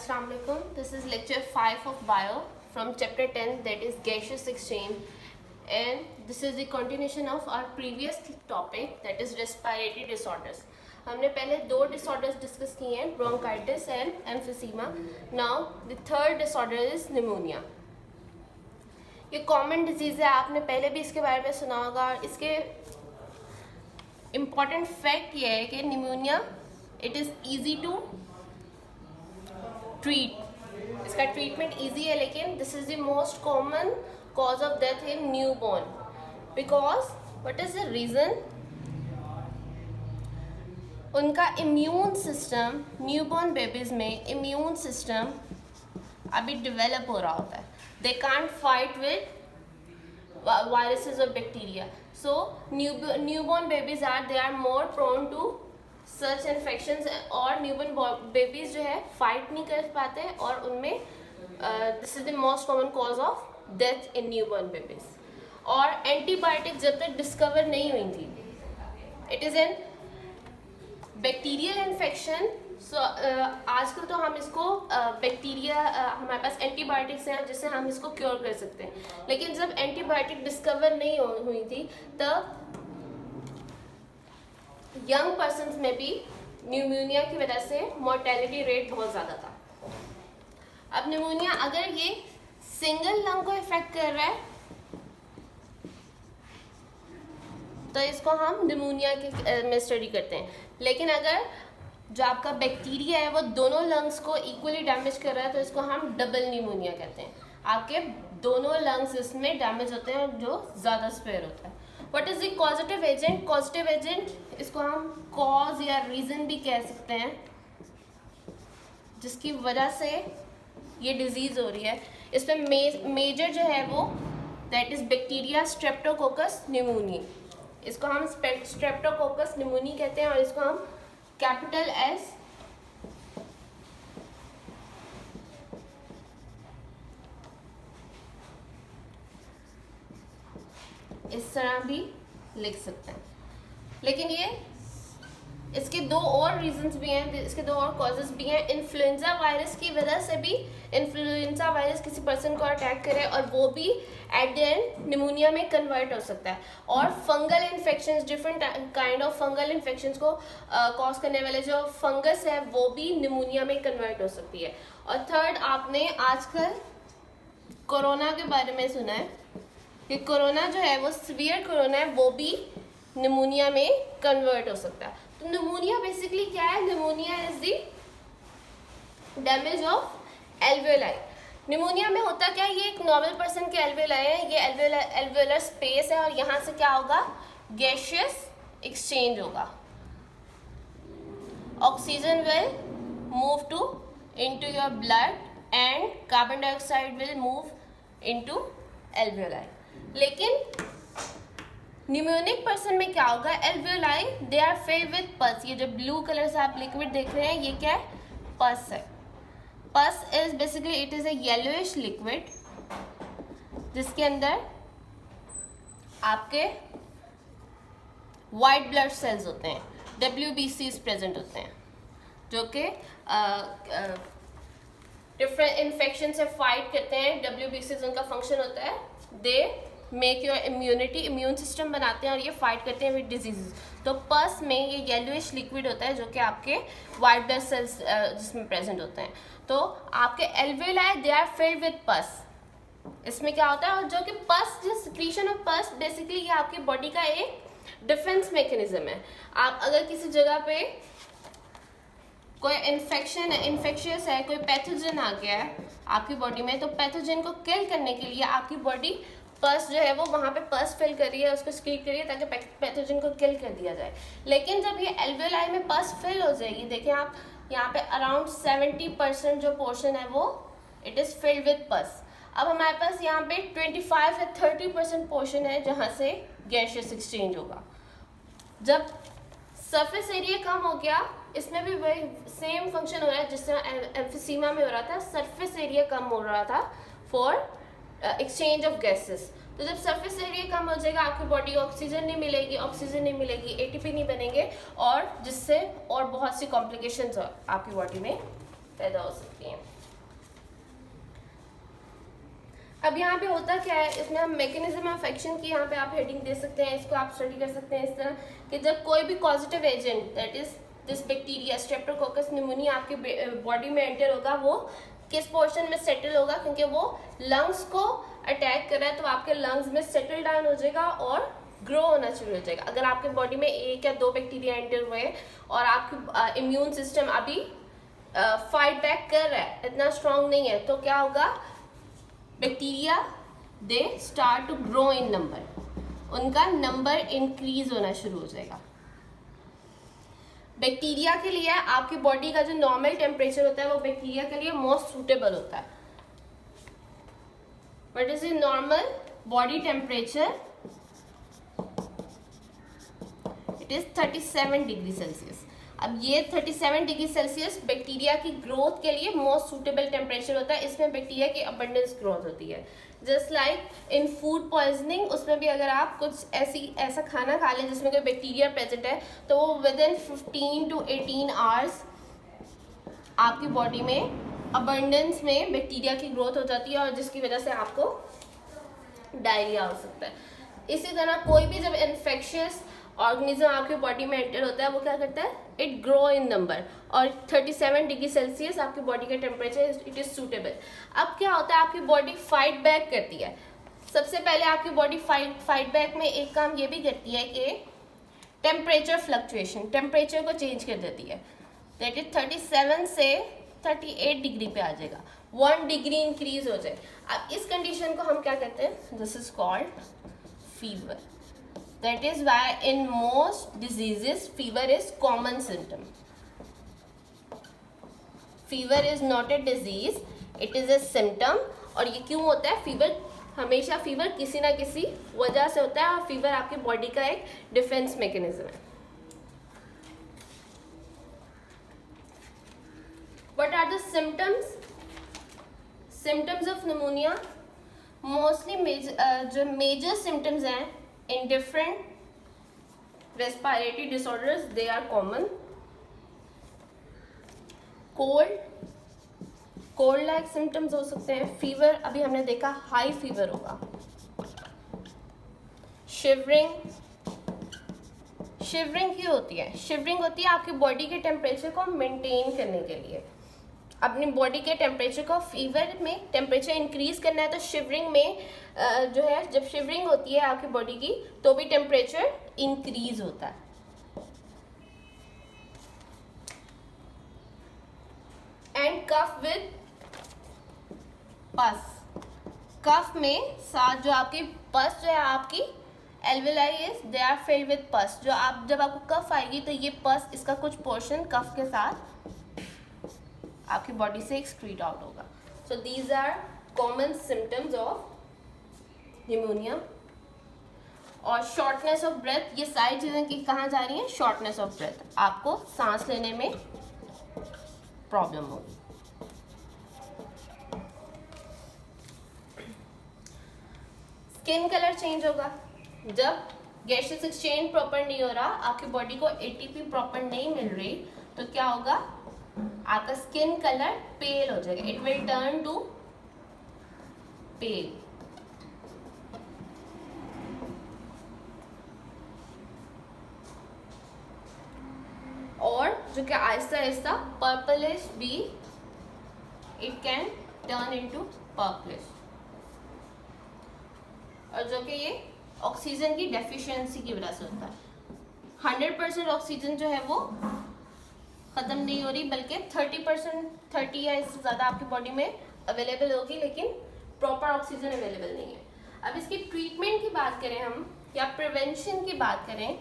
Assalamu alaikum. This is lecture 5 of bio from chapter 10, that is gaseous exchange, and this is the continuation of our previous topic, that is respiratory disorders. हमने पहले दो disorders discuss किए हैं, bronchitis and emphysema. Now the third disorder is pneumonia. ये common disease है, आपने पहले भी इसके बारे में सुना होगा. इसके important fact ये है कि pneumonia it is easy to treat. इसका ट्रीटमेंट ईजी है, लेकिन this is the most common cause of death in newborn. Because what is the reason? उनका इम्यून सिस्टम, न्यूबॉर्न बेबीज में इम्यून सिस्टम अभी develop हो रहा होता है. They can't fight with viruses और bacteria. So newborn babies they are more prone to such infections, और newborn babies जो है फाइट नहीं कर पाते, और उनमें this is the most common cause of death in newborn babies. और एंटीबायोटिक जब तक डिस्कवर नहीं हुई थी, it is an bacterial infection. So आजकल तो हम इसको बैक्टीरिया हमारे पास एंटीबायोटिक्स हैं जिससे हम इसको क्योर कर सकते हैं. लेकिन जब एंटीबायोटिक डिस्कवर नहीं हुई थी तब यंग पर्सन्स में भी न्यूमोनिया की वजह से मोर्टेलिटी रेट बहुत ज़्यादा था. अब न्यूमोनिया अगर ये सिंगल लंग को इफेक्ट कर रहा है तो इसको हम न्यूमोनिया के में स्टडी करते हैं. लेकिन अगर जो आपका बैक्टीरिया है वो दोनों लंग्स को इक्वली डैमेज कर रहा है तो इसको हम डबल न्यूमोनिया कहते हैं. आपके दोनों लंग्स इसमें डैमेज होते हैं जो ज़्यादा स्पेयर होता है. What is the causative agent? Causative agent इसको हम कॉज या रीजन भी कह सकते हैं जिसकी वजह से ये डिजीज हो रही है. इसमें मेजर जो है वो that is bacteria Streptococcus pneumoniae. इसको हम स्ट्रेप्टोकोकस न्यूमोनी कहते हैं, और इसको हम कैपिटल एस इस तरह भी लिख सकते हैं. लेकिन ये इसके दो और रीजंस भी हैं, इसके दो और कॉजेज भी हैं. इन्फ्लुएंजा वायरस की वजह से भी इन्फ्लुएंजा वायरस किसी पर्सन को अटैक करे और वो भी एट द एंड निमोनिया में कन्वर्ट हो सकता है. और fungal infections, different kind of fungal infections को कॉज करने वाले जो फंगस है वो भी निमोनिया में कन्वर्ट हो सकती है. और थर्ड, आपने आजकल कोरोना के बारे में सुना है कि कोरोना जो है वो सीवियर कोरोना है, वो भी निमोनिया में कन्वर्ट हो सकता है. तो निमोनिया बेसिकली क्या है? Pneumonia is the damage of alveoli. Pneumonia में होता क्या है? ये एक नॉर्मल पर्सन के एल्वेलाई है, ये एल्वेलर स्पेस है, और यहाँ से क्या होगा? गैशियस एक्सचेंज होगा. Oxygen will move to into your blood and carbon dioxide will move into alveoli. लेकिन न्यूमोनिक पर्सन में क्या होगा? Alveoli they are filled with pus. ये जो ब्लू कलर से आप लिक्विड देख रहे हैं ये क्या है? पस है. पस is basically it is a yellowish liquid जिसके अंदर आपके वाइट ब्लड सेल्स होते हैं, WBCs प्रेजेंट होते हैं, जो कि डिफरेंट इन्फेक्शन से फाइट करते हैं. WBCs उनका फंक्शन होता है, they make your immunity, immune system बनाते हैं और ये फाइट करते हैं विद डिजीजेस. तो पस में ये येलोइश लिक्विड होता है जो कि आपके वाइट ब्लड सेल्स जिसमें प्रेजेंट होते हैं. तो आपके alveoli they are filled with pus. इसमें क्या होता है? और जो कि पस, जो सिक्रीशन ऑफ पस बेसिकली ये आपकी बॉडी का एक डिफेंस मैकेनिज्म है. आप अगर किसी जगह पे कोई इन्फेक्शन है, इन्फेक्शियस है, कोई पैथोजन आ गया है आपकी बॉडी में, तो पैथोजन को किल करने के लिए आपकी बॉडी पस जो है वो वहाँ पे पस फिल कर रही है, उसको स्क्रीट कर रही है ताकि पैथोजन को किल कर दिया जाए. लेकिन जब ये एल्वेलाई में पस फिल हो जाएगी, देखें आप यहाँ पे अराउंड 70% जो पोर्शन है वो इट इज़ फिल्ड विद पस. अब हमारे पास यहाँ पे 25 या 30% पोर्शन है जहाँ से गैशियस एक्सचेंज होगा. जब सरफेस एरिया कम हो गया, इसमें भी वही सेम फंक्शन हो रहा है जिससे एम्फिसीमा में हो रहा था. सरफेस एरिया कम हो रहा था फॉर एक्सचेंज ऑफ गैसेस. तो जब सरफेस एरिया कम हो जाएगा, आपकी बॉडी को ऑक्सीजन नहीं मिलेगी, ATP नहीं बनेंगे, और जिससे और बहुत सी कॉम्प्लिकेशंस आपकी बॉडी में पैदा हो सकती हैं। अब यहाँ पे होता क्या है, इसमें हम मैकेनिज्म ऑफ एक्शन की यहाँ पे आप हेडिंग दे सकते हैं, इसको आप स्टडी कर सकते हैं इस तरह कि जब कोई भी positive agent that is this bacteria Streptococcus pneumonia आपके बॉडी में एंटर होगा, वो किस पोर्शन में सेटल होगा, क्योंकि वो लंग्स को अटैक कर रहा है तो आपके लंग्स में सेटल डाउन हो जाएगा और ग्रो होना शुरू हो जाएगा। अगर आपके बॉडी में 1 या 2 बैक्टीरिया एंटर हुए और आपकी इम्यून सिस्टम अभी फाइट बैक कर रहा है, इतना स्ट्रांग नहीं है, तो क्या होगा, bacteria they start to grow in number, उनका नंबर इंक्रीज होना शुरू हो जाएगा। बैक्टीरिया के लिए आपकी बॉडी का जो नॉर्मल टेम्परेचर होता है वो बैक्टीरिया के लिए मोस्ट सूटेबल होता है। What is the normal body temperature? It is 37 degree Celsius. अब ये 37 डिग्री सेल्सियस बैक्टीरिया की ग्रोथ के लिए मोस्ट सूटेबल टेम्परेचर होता है, इसमें बैक्टीरिया की अबंडेंस ग्रोथ होती है। Just like in food poisoning, उसमें भी अगर आप कुछ ऐसा खाना खा लें जिसमें कोई बैक्टीरिया प्रेजेंट है तो वो विद इन 15 to 18 आवर्स आपकी बॉडी में अबंडेंस में बैक्टीरिया की ग्रोथ हो जाती है और जिसकी वजह से आपको डायरिया हो सकता है। इसी तरह कोई भी जब इन्फेक्शियस ऑर्गेनिज्म आपके बॉडी में एंटर होता है वो क्या करता है, इट ग्रो इन नंबर, और 37 डिग्री सेल्सियस आपकी बॉडी का टेम्परेचर, इट इज सूटेबल। अब क्या होता है, आपकी बॉडी फाइट बैक करती है। सबसे पहले आपकी बॉडी फाइट बैक में एक काम ये भी करती है कि टेम्परेचर फ्लक्चुएशन, टेम्परेचर को चेंज कर देती है। दैट इज 37 से 38 डिग्री पे आ जाएगा, 1 डिग्री इंक्रीज हो जाए। अब इस कंडीशन को हम क्या कहते हैं, this is called fever. That is why in most diseases fever is common symptom. Fever is not a disease, it is a symptom। और ये क्यों होता है, फीवर हमेशा फीवर किसी ना किसी वजह से होता है और फीवर आपकी बॉडी का एक डिफेंस मैकेनिज्म है। What are the symptoms? Symptoms of pneumonia mostly जो मेजर सिम्टम्स हैं in different respiratory disorders, they are common. cold like symptoms हो सकते हैं। फीवर अभी हमने देखा हाई फीवर होगा। शिवरिंग क्यों होती है? शिवरिंग होती है आपकी बॉडी के टेम्परेचर को मेंटेन करने के लिए। अपनी बॉडी के टेम्परेचर को, फीवर में टेम्परेचर इंक्रीज करना है तो शिवरिंग में जो है, जब शिवरिंग होती है आपकी बॉडी की तो भी टेम्परेचर इंक्रीज होता है। एंड कफ विद पस, कफ में साथ जो आपकी पस जो है आपकी alveoli is they are filled with pus. जो आप जब आपको कफ आएगी तो ये पस, इसका कुछ पोर्शन कफ के साथ आपकी बॉडी से एक्सक्रीट आउट होगा। So these are common symptoms of pneumonia. और शॉर्टनेस ऑफ ब्रेथ, ये सारी चीज़ें की कहाँ जा रही हैं, शॉर्टनेस ऑफ ब्रेथ, आपको सांस लेने में प्रॉब्लम होगी। स्किन कलर चेंज होगा, जब गैसेस एक्सचेंज प्रॉपर नहीं हो रहा, आपकी बॉडी को एटीपी प्रॉपर नहीं मिल रही, तो क्या होगा, आपका स्किन कलर पेल हो जाएगा, इट विल टर्न टू पेल। और जो कि आहिस्ता आहिस्ता पर्पलिश भी, it can turn into purplish. और जो कि ये ऑक्सीजन की डेफिशिएंसी की वजह से होता है। 100% ऑक्सीजन जो है वो ख़त्म नहीं हो रही, बल्कि 30%, 30 या इससे ज़्यादा आपकी बॉडी में अवेलेबल होगी, लेकिन प्रॉपर ऑक्सीजन अवेलेबल नहीं है। अब इसकी ट्रीटमेंट की बात करें हम, या प्रिवेंशन की बात करें,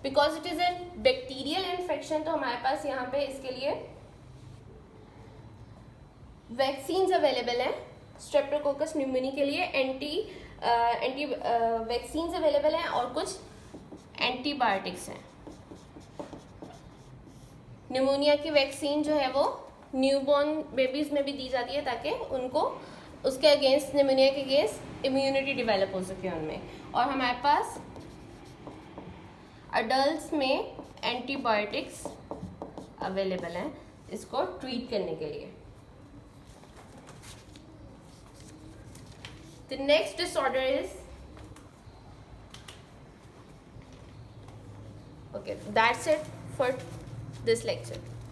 because it is a bacterial infection, तो हमारे पास यहाँ पे इसके लिए वैक्सीन्स अवेलेबल हैं। स्ट्रेप्टोकोकस न्यूमोनिया के लिए एंटी वैक्सीन्स अवेलेबल हैं और कुछ एंटीबायोटिक्स हैं। न्यूमोनिया की वैक्सीन जो है वो न्यूबॉर्न बेबीज़ में भी दी जाती है ताकि उनको उसके अगेंस्ट, निमोनिया के अगेंस्ट इम्यूनिटी डेवलप हो सके उनमें। और हमारे पास अडल्ट्स में एंटीबायोटिक्स अवेलेबल हैं इसको ट्रीट करने के लिए. The next disorder is, okay, that's it for this lecture.